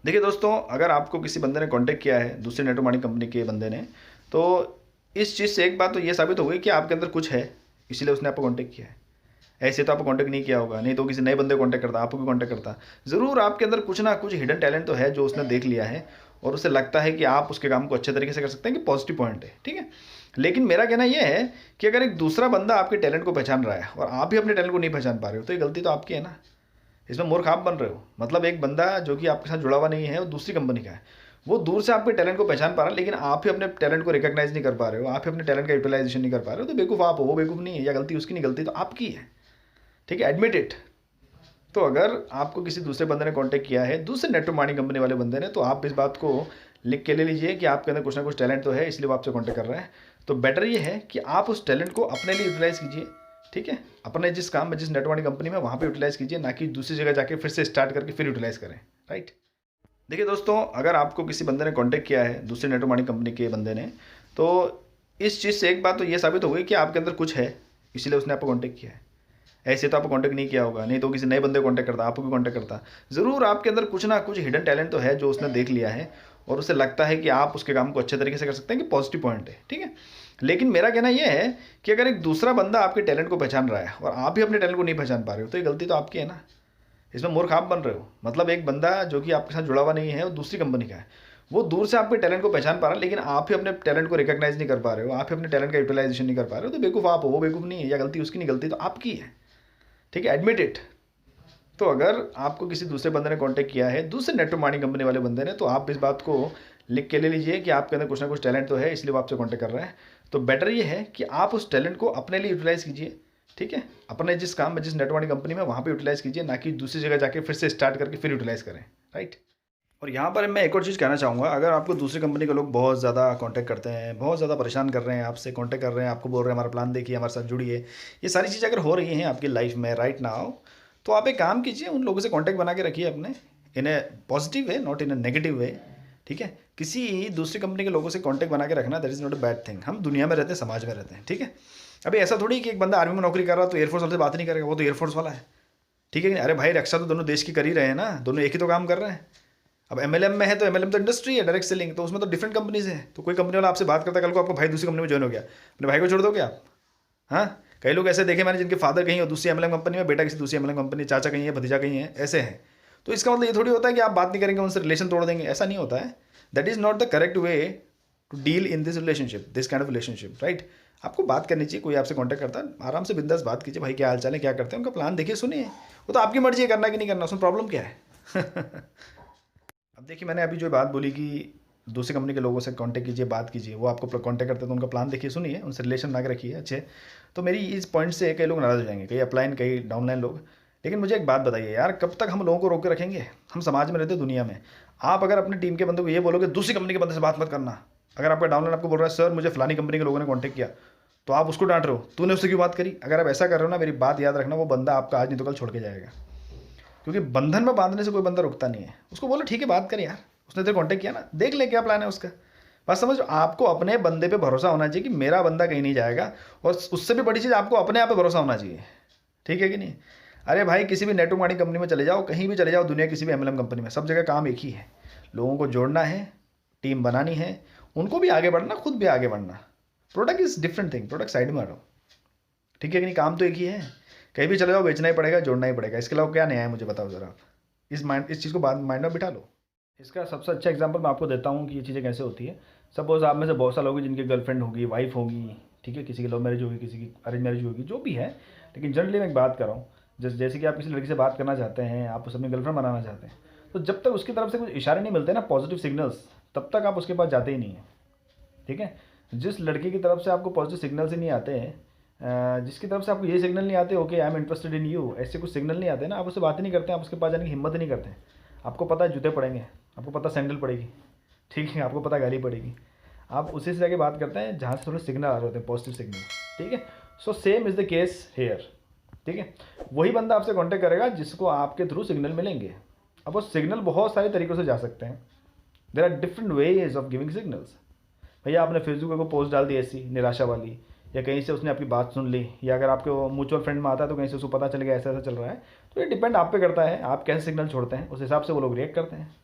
देखिए दोस्तों, अगर आपको किसी बंदे ने कांटेक्ट किया है, दूसरी नेटवर्क मार्केटिंग कंपनी के बंदे ने, तो इस चीज़ से एक बात तो ये साबित हो गई कि आपके अंदर कुछ है, इसीलिए उसने आपको कांटेक्ट किया है। ऐसे तो आपको कांटेक्ट नहीं किया होगा, नहीं तो किसी नए बंदे को कांटेक्ट करता, आपको भी कांटेक्ट करता। ज़रूर आपके अंदर कुछ ना कुछ हिडन टैलेंट तो है जो उसने देख लिया है और उसे लगता है कि आप उसके काम को अच्छे तरीके से कर सकते हैं, कि पॉजिटिव पॉइंट है, ठीक है। लेकिन मेरा कहना यह है कि अगर एक दूसरा बंदा आपके टैलेंट को पहचान रहा है और आप भी अपने टैलेंट को नहीं पहचान पा रहे हो, तो ये गलती तो आपकी है ना। इसमें मूर्ख आप बन रहे हो। मतलब एक बंदा जो कि आपके साथ जुड़ा हुआ नहीं है, वो दूसरी कंपनी का है, वो दूर से आपके टैलेंट को पहचान पा रहा है, लेकिन आप ही अपने टैलेंट को रिकॉग्नाइज नहीं कर पा रहे हो, आप ही अपने टैलेंट का यूटिलाइजेशन नहीं कर पा रहे हो, तो बेवकूफ़ आप हो, वो बेवकूफ़ नहीं है, या गलती उसकी नहीं, गलती तो आपकी है, ठीक है, एडमिट इट। तो अगर आपको किसी दूसरे बंदे ने कांटेक्ट किया है, दूसरे नेटवर्क मार्केटिंग कंपनी वाले बंदे ने, तो आप इस बात को लिख के ले लीजिए कि आपके अंदर कुछ ना कुछ टैलेंट तो है, इसलिए वो आपसे कांटेक्ट कर रहा है। तो बेटर ये है कि आप उस टैलेंट को अपने लिए यूटिलाइज कीजिए, ठीक है, अपने जिस काम में, जिस नेटवर्क मार्केटिंग कंपनी में, वहाँ पे यूटिलाइज कीजिए, ना कि दूसरी जगह जाके फिर से स्टार्ट करके फिर यूटिलाइज करें, राइट। देखिए दोस्तों, अगर आपको किसी बंदे ने कांटेक्ट किया है, दूसरे नेटवर्क मार्केटिंग कंपनी के बंदे ने, तो इस चीज़ से एक बात तो ये साबित हो गई कि आपके अंदर कुछ है, इसीलिए उसने आपको कांटेक्ट किया है। ऐसे तो आपको कांटेक्ट नहीं किया होगा, नहीं तो किसी नए बंदे को कांटेक्ट करता, आपको भी कांटेक्ट करता। ज़रूर आपके अंदर कुछ ना कुछ हिडन टैलेंट तो है जो उसने देख लिया है और उसे लगता है कि आप उसके काम को अच्छे तरीके से कर सकते हैं, कि पॉजिटिव पॉइंट है, ठीक है। लेकिन मेरा कहना यह है कि अगर एक दूसरा बंदा आपके टैलेंट को पहचान रहा है और आप भी अपने टैलेंट को नहीं पहचान पा रहे हो, तो ये गलती तो आपकी है ना। इसमें मूर्ख आप बन रहे हो। मतलब एक बंदा जो कि आपके साथ जुड़ा हुआ नहीं है, वो दूसरी कंपनी का है, वो दूर से आपके टैलेंट को पहचान पा रहा है, लेकिन आप ही अपने टैलेंट को रिकॉग्नाइज नहीं कर पा रहे हो, आप ही अपने टैलेंट का यूटिलाइजेशन नहीं कर पा रहे हो, तो बेवकूफ़ आप हो, वो बेवकूफ़ नहीं है, या गलती उसकी नहीं, गलती तो आपकी है, ठीक है, एडमिट इट। तो अगर आपको किसी दूसरे बंदे ने कांटेक्ट किया है, दूसरे नेटवर्क मार्केटिंग कंपनी वाले बंदे ने, तो आप इस बात को लिख के ले लीजिए कि आपके अंदर कुछ ना कुछ टैलेंट तो है, इसलिए वो आपसे कांटेक्ट कर रहा है। तो बेटर ये है कि आप उस टैलेंट को अपने लिए यूटिलाइज कीजिए, ठीक है, अपने जिस काम में, जिस नेटवर्क मार्केटिंग कंपनी में, वहाँ पे यूटिलाइज कीजिए, ना कि दूसरी जगह जाके फिर से स्टार्ट करके फिर यूटिलाइज करें, राइट। और यहाँ पर मैं एक और चीज़ कहना चाहूँगा, अगर आपको दूसरी कंपनी के लोग बहुत ज़्यादा कांटेक्ट करते हैं, बहुत ज़्यादा परेशान कर रहे हैं, आपसे कांटेक्ट कर रहे हैं, आपको बोल रहे हैं हमारा प्लान देखिए, हमारे साथ जुड़िए, ये सारी चीज़ें अगर हो रही हैं आपकी लाइफ में राइट नाउ, तो आप एक काम कीजिए, उन लोगों से कांटेक्ट बना के रखिए अपने, in a positive way, not in a negative way, ठीक है। किसी दूसरी कंपनी के लोगों से कांटेक्ट बना के रखना, that is not a bad thing. हम दुनिया में रहते हैं, समाज में रहते हैं, ठीक है। अभी ऐसा थोड़ी कि एक बंदा आर्मी में नौकरी कर रहा तो एयरफोर्स वाले से बात नहीं करेगा, वो तो एयरफोर्स वाला है, ठीक है कि नहीं। अरे भाई, रक्षा तो दोनों देश की कर ही रहे हैं ना, दोनों एक ही तो काम कर रहे हैं। अब एमएलएम में है तो एमएलएम तो इंडस्ट्री है, डायरेक्ट सेलिंग, तो उसमें तो डिफरेंट कंपनीज है। तो कोई कंपनी वाला आपसे बात करता है, कल को आपका भाई दूसरी कंपनी में ज्वाइन हो गया, अपने भाई को छोड़ दोगे आप? हाँ, कई लोग ऐसे देखे मैंने जिनके फादर कहीं और दूसरी एमएलएम कंपनी में, बेटा किसी दूसरी एमएलएम कंपनी, चाचा कहीं है, भतीजा कहीं है, ऐसे हैं। तो इसका मतलब ये थोड़ी होता है कि आप बात नहीं करेंगे उनसे रिलेशन तोड़ देंगे, ऐसा नहीं होता है। That is not the correct way to deal in this relationship, this kind of relationship, right. आपको बात करनी चाहिए, कोई आपसे कॉन्टैक्ट करता है, आराम से बिंदास बात कीजिए, भाई क्या हाल चाल है, क्या करते हैं, उनका प्लान देखिए, सुनिए। वो तो आपकी मर्जी है करना कि नहीं करना, उसमें प्रॉब्लम क्या है। अब देखिए, मैंने अभी जो बात बोली कि दूसरी कंपनी के लोगों से कांटेक्ट कीजिए, बात कीजिए, वो आपको कांटेक्ट करते हैं तो उनका प्लान देखिए, सुनिए, उनसे रिलेशन बना के रखिए अच्छे। तो मेरी इस पॉइंट से कई लोग नाराज़ हो जाएंगे, कई अपलाइन, कई डाउनलाइन लोग। लेकिन मुझे एक बात बताइए यार, कब तक हम लोगों को रोक के रखेंगे? हम समाज में रहते हैं, दुनिया में। आप अगर अपनी टीम के बंदे को ये बोलोगे दूसरी कंपनी के बंदे से बात मत करना, अगर आपका डाउनलाइन आपको बोल रहा है सर मुझे फलानी कंपनी के लोगों ने कॉन्टेक्ट किया, तो आप उसको डांट रहे हो, तूने उससे क्यों बात करी? अगर आप ऐसा कर रहे हो ना, मेरी बात याद रखना, वो बंदा आपका आज नहीं तो कल छोड़ के जाएगा। क्योंकि बंधन में बांधने से कोई बंदा रुकता नहीं है। उसको बोलो ठीक है, बात कर यार, उसने तेरे कांटेक्ट किया ना, देख ले क्या प्लान है उसका। बस समझो, आपको अपने बंदे पे भरोसा होना चाहिए कि मेरा बंदा कहीं नहीं जाएगा, और उससे भी बड़ी चीज़ आपको अपने आप पे भरोसा होना चाहिए, ठीक है कि नहीं। अरे भाई, किसी भी नेटवर्क मार्केटिंग कंपनी में चले जाओ, कहीं भी चले जाओ दुनिया, किसी भी एमएलएम कंपनी में, सब जगह काम एक ही है, लोगों को जोड़ना है, टीम बनानी है, उनको भी आगे बढ़ना, खुद भी आगे बढ़ना। Product is different thing, product side में हटो, ठीक है कि नहीं, काम तो एक ही है। कहीं भी चले जाओ, बेचना ही पड़ेगा, जोड़ना ही पड़ेगा, इसके अलावा क्या नया है मुझे बताओ ज़रा आप। इस चीज़ को माइंड में बिठा लो। इसका सबसे अच्छा एग्जांपल मैं आपको देता हूँ कि ये चीज़ें कैसे होती है। सपोज़ आप में से बहुत सारे लोग हैं जिनकी गर्लफ्रेंड होगी, वाइफ होगी, ठीक है, किसी की लव मैरिज होगी, किसी की अरेंज मैरिज होगी, जो भी है। लेकिन जनरली मैं एक बात कर रहा हूँ, जैसे कि आप किसी लड़की से बात करना चाहते हैं, आप उसे अपनी गर्लफ्रेंड बनाना चाहते हैं, तो जब तक उसकी तरफ से कुछ इशारे नहीं मिलते ना, पॉजिटिव सिग्नल्स, तब तक आप उसके पास जाते ही नहीं हैं, ठीक है। जिस लड़की की तरफ से आपको पॉजिटिव सिग्नल्स ही नहीं आते हैं, जिसकी तरफ से आपको ये सिग्नल नहीं आते, okay I am interested in you, ऐसे कुछ सिग्नल नहीं आते ना, आप उससे बात ही नहीं करते, आप उसके पास जाने की हिम्मत ही नहीं करते। आपको पता है जूते पड़ेंगे, आपको पता सैंडल पड़ेगी, ठीक है, आपको पता गाली पड़ेगी, आप उसी से जाके बात करते हैं जहाँ से थोड़े सिग्नल आ रहे होते हैं, पॉजिटिव सिग्नल, ठीक है। So same is the case hair, ठीक है। वही बंदा आपसे कॉन्टैक्ट करेगा जिसको आपके थ्रू सिग्नल मिलेंगे। अब वो सिग्नल बहुत सारे तरीक़ों से जा सकते हैं, there are different ways of giving signals. भैया आपने फेसबुक पर पोस्ट डाल दी ऐसी निराशा वाली, या कहीं से उसने आपकी बात सुन ली, या अगर आपके म्यूचुअल फ्रेंड में आता है तो कहीं से उसको पता चल गया ऐसा ऐसा चल रहा है, तो ये डिपेंड आप पे करता है, आप कैसे सिग्नल छोड़ते हैं, उस हिसाब से वो लोग रिएक्ट करते हैं।